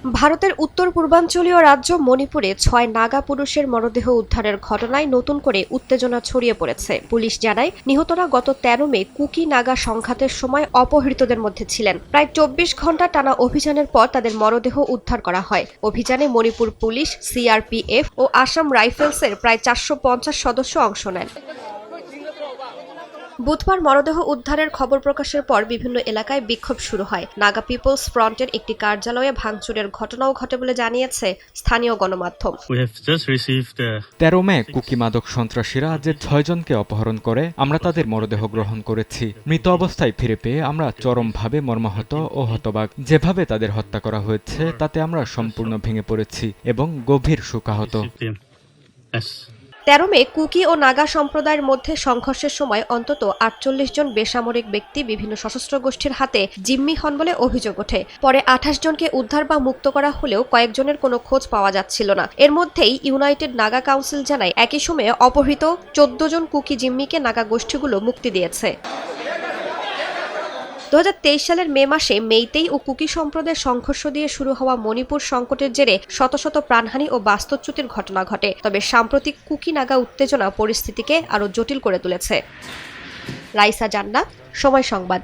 ভারতের উত্তর পূর্বাঞ্চলীয় রাজ্য মণিপুরে ৬ নাগা পুরুষের মরদেহ উদ্ধারের ঘটনায় নতুন করে উত্তেজনা ছড়িয়ে পড়েছে। পুলিশ জানায়, নিহতরা গত ১৩ মে কুকি নাগা সংঘাতের সময় অপহৃতদের মধ্যে ছিলেন। প্রায় ২৪ ঘণ্টা টানা অভিযানের পর তাদের মরদেহ উদ্ধার করা হয়। অভিযানে মণিপুর পুলিশ, সিআরপিএফ ও আসাম রাইফেলসের প্রায় ৪৫০ সদস্য অংশ নেন। বুধবার মরদেহ উদ্ধারের খবর প্রকাশের পর বিভিন্ন এলাকায় বিক্ষোভ শুরু হয়। নাগা পিপলস ফ্রন্টের একটি কার্যালয়ে ভাঙচুরের ঘটনাও ঘটে বলে জানিয়েছে স্থানীয় গণমাধ্যম। ১৩ মে কুকি মাদক সন্ত্রাসীরা যে ৬ জনকে অপহরণ করে আমরা তাদের মরদেহ গ্রহণ করেছি। মৃত অবস্থায় ফিরে পেয়ে আমরা চরমভাবে মর্মাহত ও হতবাক। যেভাবে তাদের হত্যা করা হয়েছে তাতে আমরা সম্পূর্ণ ভেঙে পড়েছি এবং গভীর শোকাহত। ১৩ মে কুকি ও নাগা সম্প্রদায়ের মধ্যে সংঘর্ষের সময় অন্তত ৪৮ জন বেসামরিক ব্যক্তি বিভিন্ন সশস্ত্র গোষ্ঠীর হাতে জিম্মি হন বলে অভিযোগ ওঠে। পরে ২৮ জনকে উদ্ধার বা মুক্ত করা হলেও কয়েকজনের কোনো খোঁজ পাওয়া যাচ্ছিল না। এর মধ্যেই ইউনাইটেড নাগা কাউন্সিল জানায়, একই সময়ে অপহৃত ১৪ জন কুকি জিম্মিকে নাগা গোষ্ঠীগুলো মুক্তি দিয়েছে। ২০২৩ সালের মে মাসে মেইতেই ও কুকি সম্প্রদায়ের সংঘর্ষ দিয়ে শুরু হওয়া মণিপুর সংকটের জেরে শত শত প্রাণহানি ও বাস্তুচ্যুতির ঘটনা ঘটে। তবে সাম্প্রতিক কুকি নাগা উত্তেজনা পরিস্থিতিকে আরও জটিল করে তুলেছে। রাইসা জান্নাত, সময় সংবাদ।